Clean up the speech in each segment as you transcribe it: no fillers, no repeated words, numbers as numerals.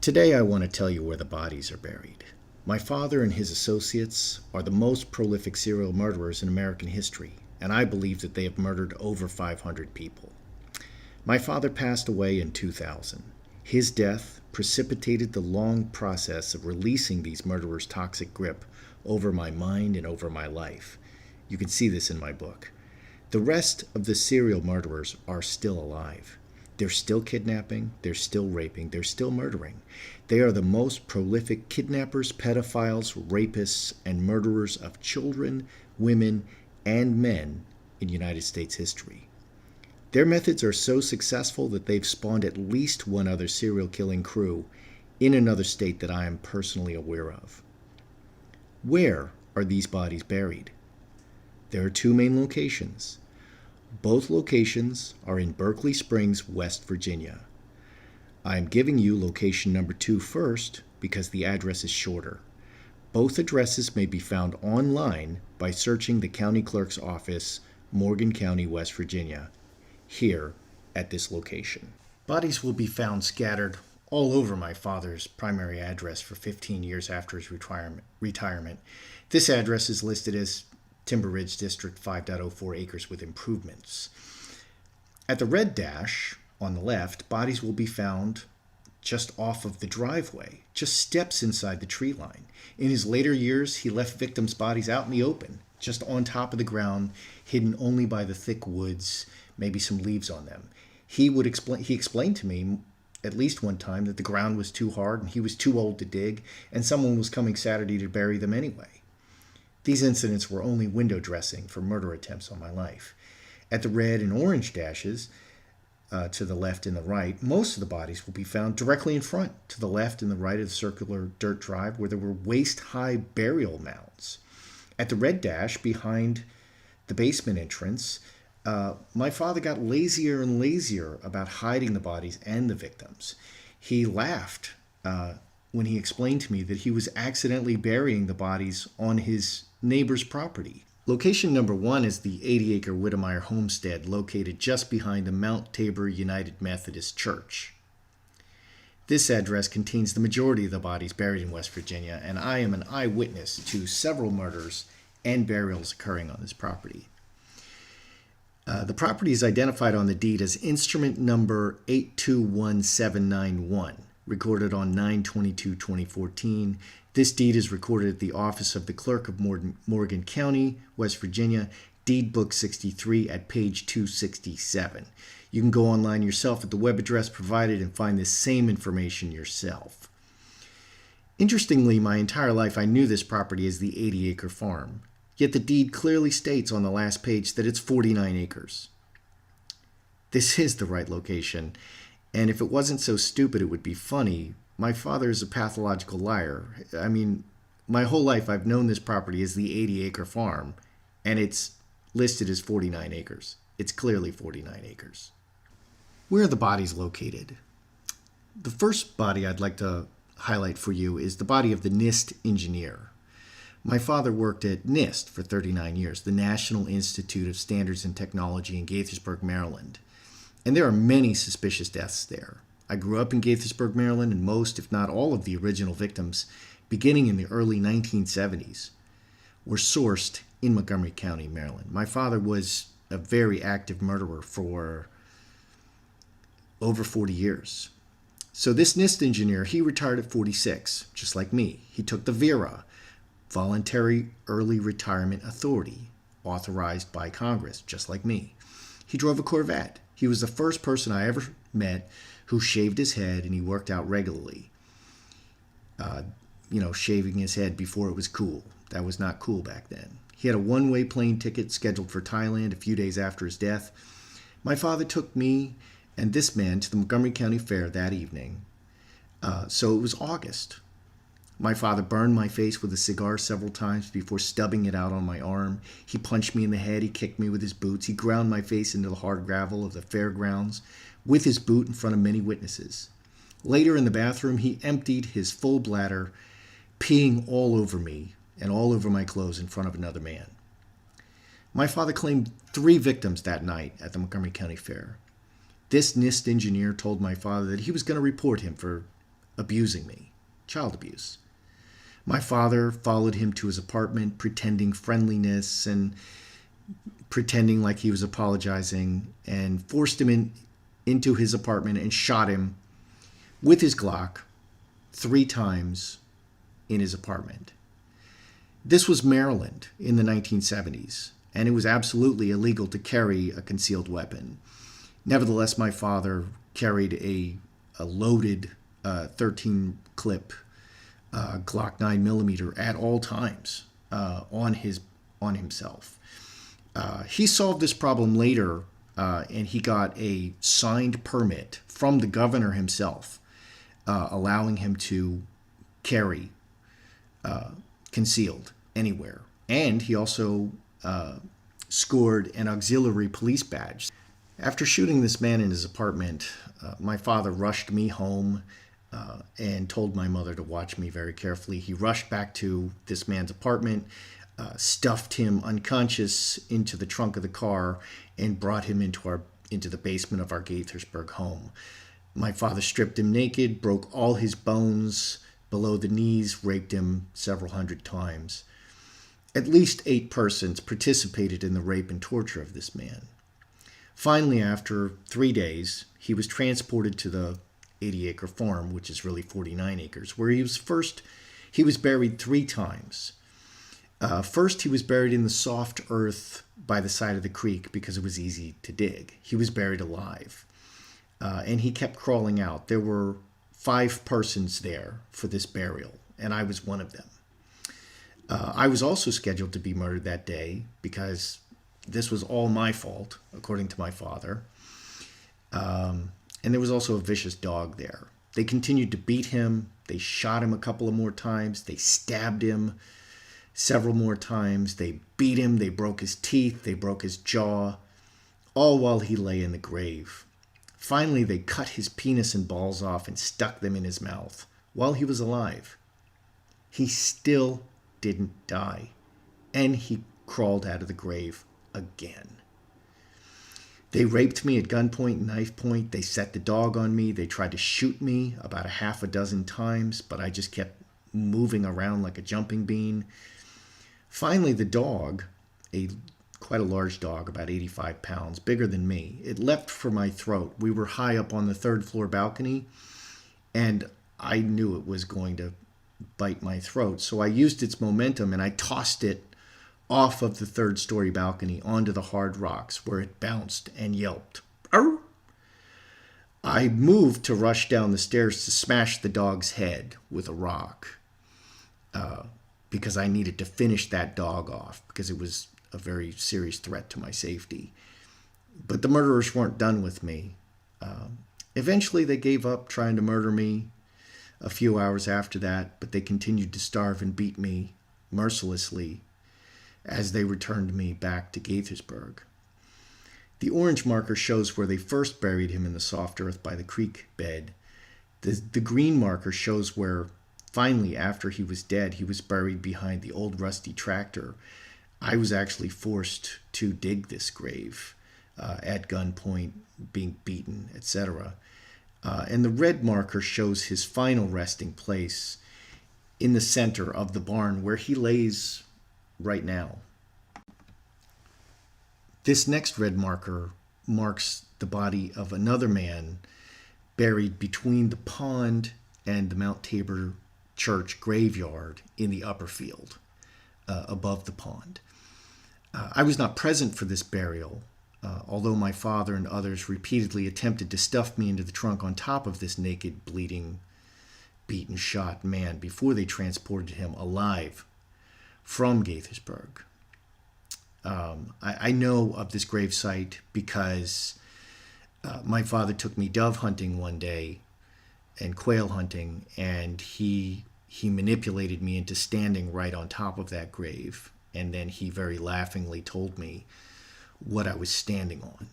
Today I want to tell you where the bodies are buried. My father and his associates are the most prolific serial murderers in American history, and I believe that they have murdered over 500 people. My father passed away in 2000. His death precipitated the long process of releasing these murderers' toxic grip over my mind and over my life. You can see this in my book. The rest of the serial murderers are still alive. They're still kidnapping, they're still raping, they're still murdering. They are the most prolific kidnappers, pedophiles, rapists, and murderers of children, women, and men in United States history. Their methods are so successful that they've spawned at least one other serial killing crew in another state that I am personally aware of. Where are these bodies buried? There are two main locations. Both locations are in Berkeley Springs, West Virginia. I am giving you location number 2 first because the address is shorter. Both addresses may be found online by searching the county clerk's office, Morgan County, West Virginia, here at this location. Bodies will be found scattered all over my father's primary address for 15 years after his retirement. This address is listed as Timber Ridge District, 5.04 acres with improvements. At the red dash on the left, bodies will be found just off of the driveway, just steps inside the tree line. In his later years, he left victims' bodies out in the open, just on top of the ground, hidden only by the thick woods, maybe some leaves on them. He explained to me at least one time that the ground was too hard and he was too old to dig, and someone was coming Saturday to bury them anyway. These incidents were only window dressing for murder attempts on my life. At the red and orange dashes, to the left and the right, most of the bodies will be found directly in front, to the left and the right of the circular dirt drive where there were waist-high burial mounds. At the red dash, behind the basement entrance, my father got lazier and lazier about hiding the bodies and the victims. He laughed when he explained to me that he was accidentally burying the bodies on his neighbor's property. Location number 1 is the 80-acre Whittemire homestead located just behind the Mount Tabor United Methodist Church. This address contains the majority of the bodies buried in West Virginia, and I am an eyewitness to several murders and burials occurring on this property. The property is identified on the deed as instrument number 821791. Recorded on 9/22/2014. This deed is recorded at the office of the clerk of Morgan County, West Virginia, Deed Book 63 at page 267. You can go online yourself at the web address provided and find this same information yourself. Interestingly, my entire life I knew this property as the 80-acre farm, yet the deed clearly states on the last page that it's 49 acres. This is the right location. And if it wasn't so stupid, it would be funny. My father is a pathological liar. I mean, my whole life I've known this property as the 80-acre farm, and it's listed as 49 acres. It's clearly 49 acres. Where are the bodies located? The first body I'd like to highlight for you is the body of the NIST Engineer. My father worked at NIST for 39 years, the National Institute of Standards and Technology in Gaithersburg, Maryland. And there are many suspicious deaths there. I grew up in Gaithersburg, Maryland, and most, if not all, of the original victims, beginning in the early 1970s, were sourced in Montgomery County, Maryland. My father was a very active murderer for over 40 years. So this NIST engineer, he retired at 46, just like me. He took the VERA, Voluntary Early Retirement Authority, authorized by Congress, just like me. He drove a Corvette. He was the first person I ever met who shaved his head, and he worked out regularly. Shaving his head before it was cool. That was not cool back then. He had a one-way plane ticket scheduled for Thailand a few days after his death. My father took me and this man to the Montgomery County Fair that evening. So it was August. My father burned my face with a cigar several times before stubbing it out on my arm. He punched me in the head. He kicked me with his boots. He ground my face into the hard gravel of the fairgrounds with his boot in front of many witnesses. Later in the bathroom, he emptied his full bladder, peeing all over me and all over my clothes in front of another man. My father claimed 3 victims that night at the Montgomery County Fair. This NIST engineer told my father that he was going to report him for abusing me, child abuse. My father followed him to his apartment, pretending friendliness and pretending like he was apologizing, and forced him into his apartment and shot him with his Glock 3 times in his apartment. This was Maryland in the 1970s, and it was absolutely illegal to carry a concealed weapon. Nevertheless, my father carried a loaded 13-clip Glock 9mm at all times on himself. He solved this problem later, and he got a signed permit from the governor himself, allowing him to carry concealed anywhere. And he also scored an auxiliary police badge. After shooting this man in his apartment, my father rushed me home and told my mother to watch me very carefully. He rushed back to this man's apartment, stuffed him unconscious into the trunk of the car, and brought him into the basement of our Gaithersburg home. My father stripped him naked, broke all his bones below the knees, raped him several hundred times. At least 8 persons participated in the rape and torture of this man. Finally, after 3 days, he was transported to the 80-acre farm, which is really 49 acres, where he was buried 3 times. First, he was buried in the soft earth by the side of the creek because it was easy to dig. He was buried alive, and he kept crawling out. There were 5 persons there for this burial, and I was one of them. I was also scheduled to be murdered that day because this was all my fault, according to my father. And there was also a vicious dog there. They continued to beat him. They shot him a couple of more times. They stabbed him several more times. They beat him. They broke his teeth. They broke his jaw, all while he lay in the grave. Finally, they cut his penis and balls off and stuck them in his mouth while he was alive. He still didn't die, and he crawled out of the grave again. They raped me at gunpoint and knife point. They set the dog on me. They tried to shoot me about 6 times, but I just kept moving around like a jumping bean. Finally, the dog, quite a large dog, about 85 pounds, bigger than me, it leapt for my throat. We were high up on the 3rd floor balcony, and I knew it was going to bite my throat. So I used its momentum and I tossed it off of the 3rd-story balcony onto the hard rocks, where it bounced and yelped. Arr! I moved to rush down the stairs to smash the dog's head with a rock because I needed to finish that dog off because it was a very serious threat to my safety. But the murderers weren't done with me. Eventually, they gave up trying to murder me a few hours after that, but they continued to starve and beat me mercilessly as they returned me back to Gaithersburg. The orange marker shows where they first buried him in the soft earth by the creek bed. The green marker shows where, finally, after he was dead, he was buried behind the old rusty tractor. I was actually forced to dig this grave at gunpoint, being beaten, etc. And the red marker shows his final resting place in the center of the barn where he lays right now. This next red marker marks the body of another man buried between the pond and the Mount Tabor Church graveyard in the upper field above the pond. I was not present for this burial, although my father and others repeatedly attempted to stuff me into the trunk on top of this naked, bleeding, beaten, shot man before they transported him alive from Gaithersburg. I know of this gravesite because my father took me dove hunting one day and quail hunting, and he manipulated me into standing right on top of that grave, and then he very laughingly told me what I was standing on.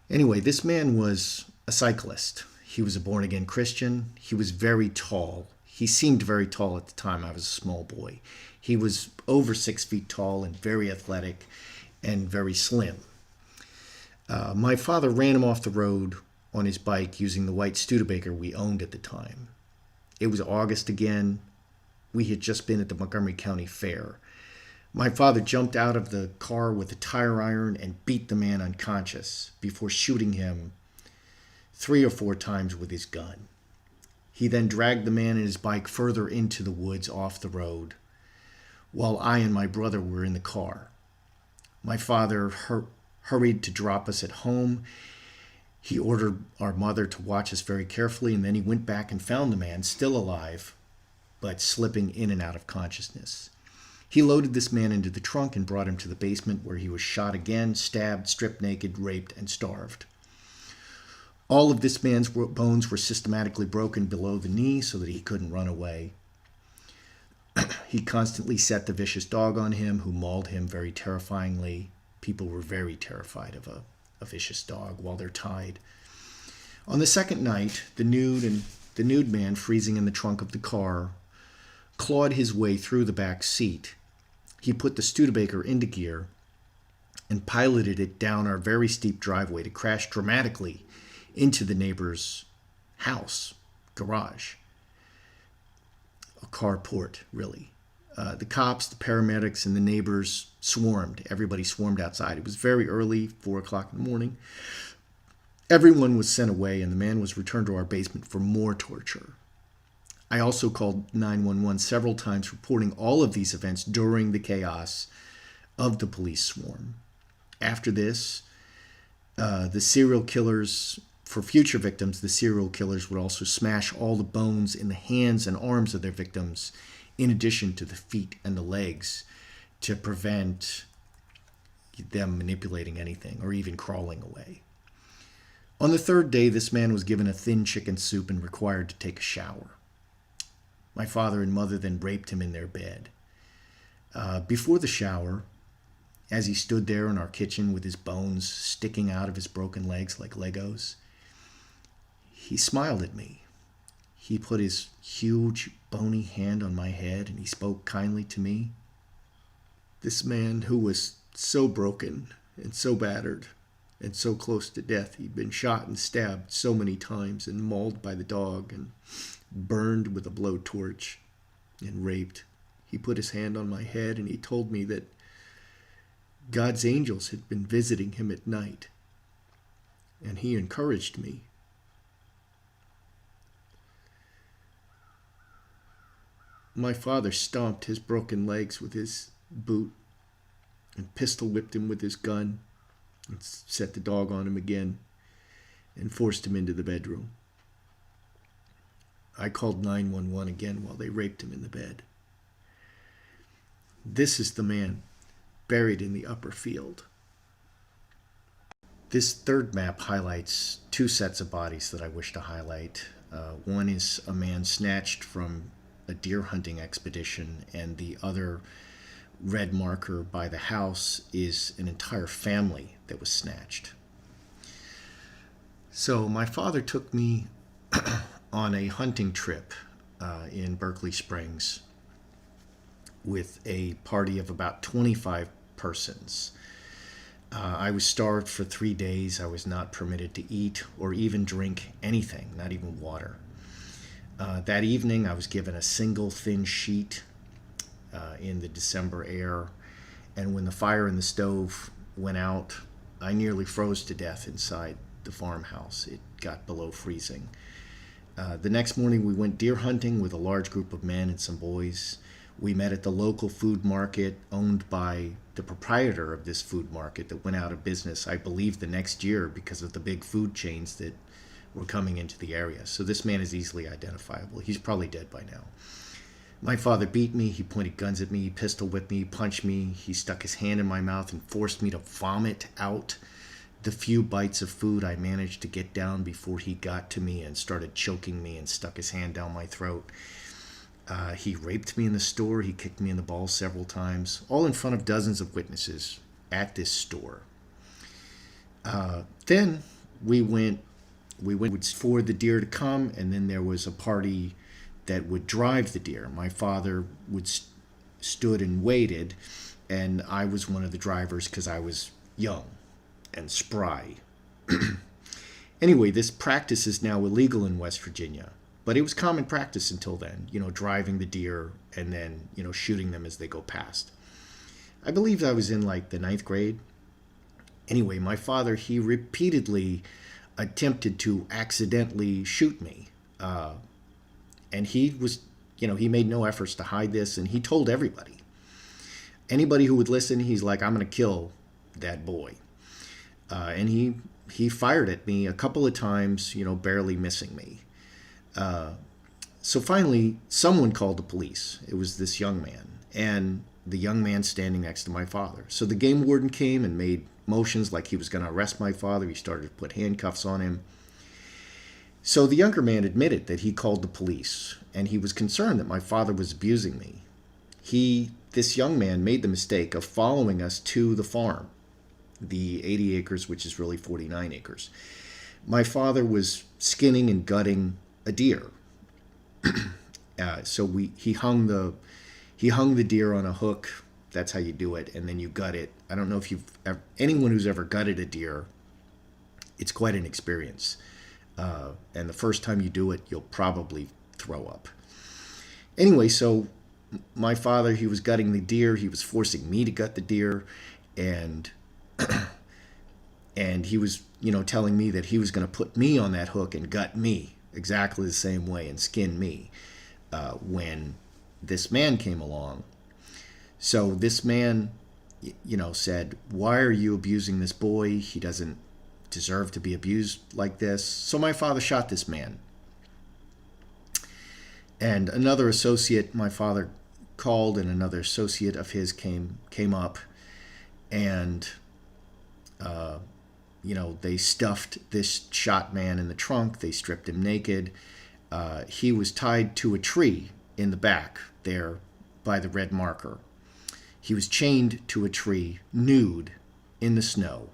Anyway, this man was a cyclist. He was a born-again Christian. He was very tall. He seemed very tall at the time. I was a small boy. He was over 6 feet tall and very athletic and very slim. My father ran him off the road on his bike using the white Studebaker we owned at the time. It was August again. We had just been at the Montgomery County Fair. My father jumped out of the car with a tire iron and beat the man unconscious before shooting him 3 or 4 times with his gun. He then dragged the man and his bike further into the woods off the road, while I and my brother were in the car. My father hurried to drop us at home. He ordered our mother to watch us very carefully, and then he went back and found the man still alive, but slipping in and out of consciousness. He loaded this man into the trunk and brought him to the basement, where he was shot again, stabbed, stripped naked, raped, and starved. All of this man's bones were systematically broken below the knee so that he couldn't run away. He constantly set the vicious dog on him, who mauled him very terrifyingly. People were very terrified of a vicious dog while they're tied. On the second night, the nude man, freezing in the trunk of the car, clawed his way through the back seat. He put the Studebaker into gear and piloted it down our very steep driveway to crash dramatically into the neighbor's house, garage. A carport, really. The cops, the paramedics, and the neighbors swarmed. Everybody swarmed outside. It was very early, 4 o'clock in the morning. Everyone was sent away, and the man was returned to our basement for more torture. I also called 911 several times, reporting all of these events during the chaos of the police swarm. After this, the serial killers, for future victims, the serial killers would also smash all the bones in the hands and arms of their victims, in addition to the feet and the legs, to prevent them manipulating anything or even crawling away. On the third day, this man was given a thin chicken soup and required to take a shower. My father and mother then raped him in their bed. Before the shower, as he stood there in our kitchen with his bones sticking out of his broken legs like Legos, he smiled at me. He put his huge, bony hand on my head and he spoke kindly to me. This man, who was so broken and so battered and so close to death, he'd been shot and stabbed so many times and mauled by the dog and burned with a blowtorch and raped. He put his hand on my head and he told me that God's angels had been visiting him at night, and he encouraged me. My father stomped his broken legs with his boot and pistol whipped him with his gun and set the dog on him again and forced him into the bedroom. I called 911 again while they raped him in the bed. This is the man buried in the upper field. This third map highlights two sets of bodies that I wish to highlight. One is a man snatched from a deer hunting expedition, and the other red marker by the house is an entire family that was snatched. So my father took me on a hunting trip in Berkeley Springs with a party of about 25 persons. I was starved for 3 days. I was not permitted to eat or even drink anything, not even water. That evening, I was given a single thin sheet in the December air, and when the fire in the stove went out, I nearly froze to death inside the farmhouse. It got below freezing. The next morning, we went deer hunting with a large group of men and some boys. We met at the local food market owned by the proprietor of this food market that went out of business, I believe, the next year because of the big food chains that were coming into the area. So this man is easily identifiable. He's probably dead by now. My father beat me. He pointed guns at me. He pistol whipped me. He punched me. He stuck his hand in my mouth and forced me to vomit out the few bites of food I managed to get down before he got to me and started choking me and stuck his hand down my throat. He raped me in the store. He kicked me in the balls several times, all in front of dozens of witnesses at this store. Then we went for the deer to come, and then there was a party that would drive the deer. My father stood and waited, and I was one of the drivers because I was young and spry. Anyway, this practice is now illegal in West Virginia. But it was common practice until then, driving the deer and then, shooting them as they go past. I believe I was in like the ninth grade. Anyway, my father, he repeatedly attempted to accidentally shoot me. And he was, he made no efforts to hide this, and he told everybody. Anybody who would listen, he's like, I'm going to kill that boy. And he fired at me a couple of times, barely missing me. So finally, someone called the police. It was this young man, and the young man standing next to my father. So the game warden came and made motions like he was going to arrest my father. He started to put handcuffs on him. So the younger man admitted that he called the police, and he was concerned that my father was abusing me. This young man made the mistake of following us to the farm, the 80 acres, which is really 49 acres. My father was skinning and gutting a deer. So he hung the deer on a hook. That's how you do it, and then you gut it. I don't know if anyone who's ever gutted a deer, it's quite an experience. And the first time you do it, you'll probably throw up. Anyway, so my father, he was gutting the deer. He was forcing me to gut the deer, and and he was, telling me that he was going to put me on that hook and gut me exactly the same way and skin me when this man came along. So this man, said, why are you abusing this boy? He doesn't deserve to be abused like this. So my father shot this man. And another associate my father called, and another associate of his came up, and they stuffed this shot man in the trunk. They stripped him naked. He was tied to a tree in the back there by the red marker. He was chained to a tree, nude, in the snow,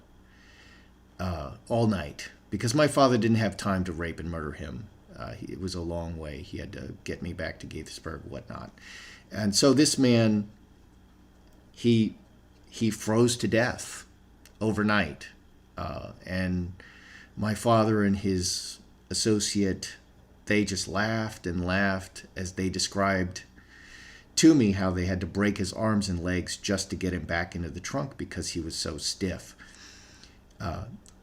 all night, because my father didn't have time to rape and murder him. It was a long way. He had to get me back to Gaithersburg, whatnot. And so this man, he froze to death overnight. And my father and his associate, they just laughed and laughed as they described to me how they had to break his arms and legs just to get him back into the trunk because he was so stiff.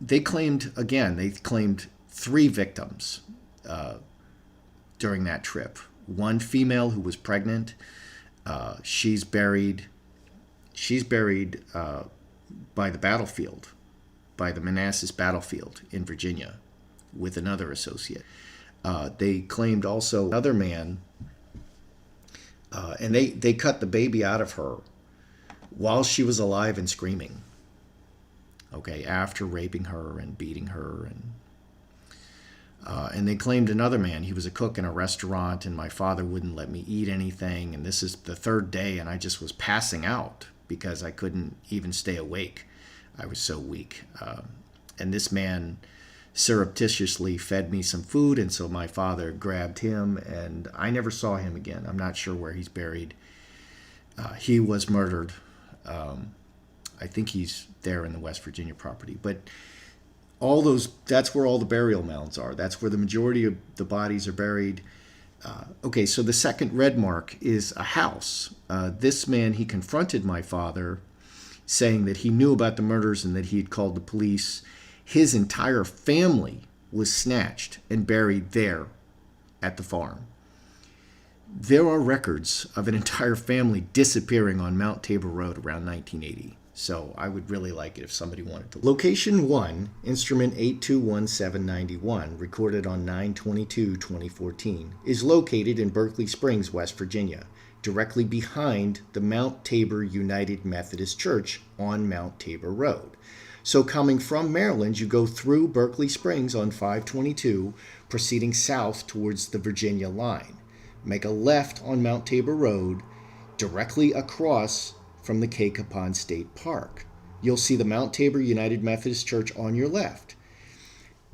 They claimed 3 victims during that trip. One female who was pregnant. She's buried by the battlefield, by the Manassas battlefield in Virginia, with another associate. They claimed also another man, and they cut the baby out of her while she was alive and screaming. Okay, after raping her and beating her, and they claimed another man. He was a cook in a restaurant, and my father wouldn't let me eat anything. And this is the 3rd day, and I just was passing out because I couldn't even stay awake. I was so weak. And this man surreptitiously fed me some food, and so my father grabbed him, and I never saw him again. I'm not sure where he's buried. He was murdered. I think he's there in the West Virginia property. But that's where all the burial mounds are. That's where the majority of the bodies are buried. Okay, so the second red mark is a house. This man, he confronted my father, saying that he knew about the murders and that he had called the police. His entire family was snatched and buried there at the farm. There are records of an entire family disappearing on Mount Tabor Road around 1980. So I would really like it if somebody wanted to. Location 1, instrument 821791, recorded on 9/22/2014, is located in Berkeley Springs, West Virginia, directly behind the Mount Tabor United Methodist Church on Mount Tabor Road. So coming from Maryland, you go through Berkeley Springs on 522, proceeding south towards the Virginia line. Make a left on Mount Tabor Road, directly across from the Cape Capon State Park. You'll see the Mount Tabor United Methodist Church on your left.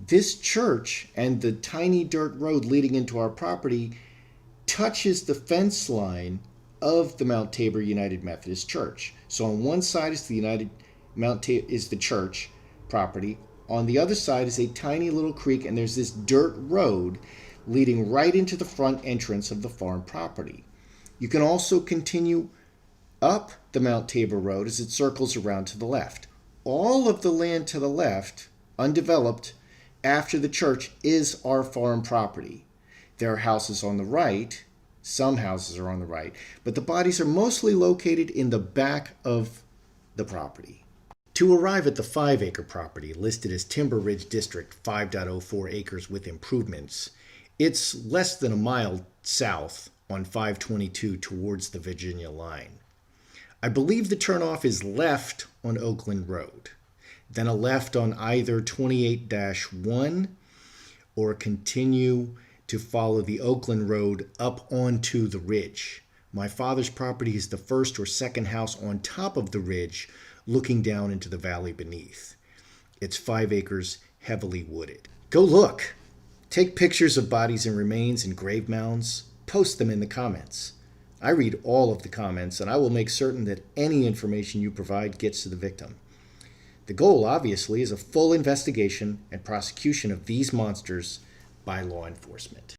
This church and the tiny dirt road leading into our property touches the fence line of the Mount Tabor United Methodist Church. So on one side is is the church property. On the other side is a tiny little creek, and there's this dirt road leading right into the front entrance of the farm property. You can also continue up the Mount Tabor Road as it circles around to the left. All of the land to the left, undeveloped, after the church is our farm property. There are houses on the right, some houses are on the right, but the bodies are mostly located in the back of the property. To arrive at the 5-acre property listed as Timber Ridge District 5.04 acres with improvements, it's less than a mile south on 522 towards the Virginia line. I believe the turnoff is left on Oakland Road, then a left on either 28-1 or continue to follow the Oakland Road up onto the ridge. My father's property is the first or second house on top of the ridge looking down into the valley beneath. It's 5 acres, heavily wooded. Go look! Take pictures of bodies and remains and grave mounds. Post them in the comments. I read all of the comments, and I will make certain that any information you provide gets to the victim. The goal, obviously, is a full investigation and prosecution of these monsters by law enforcement.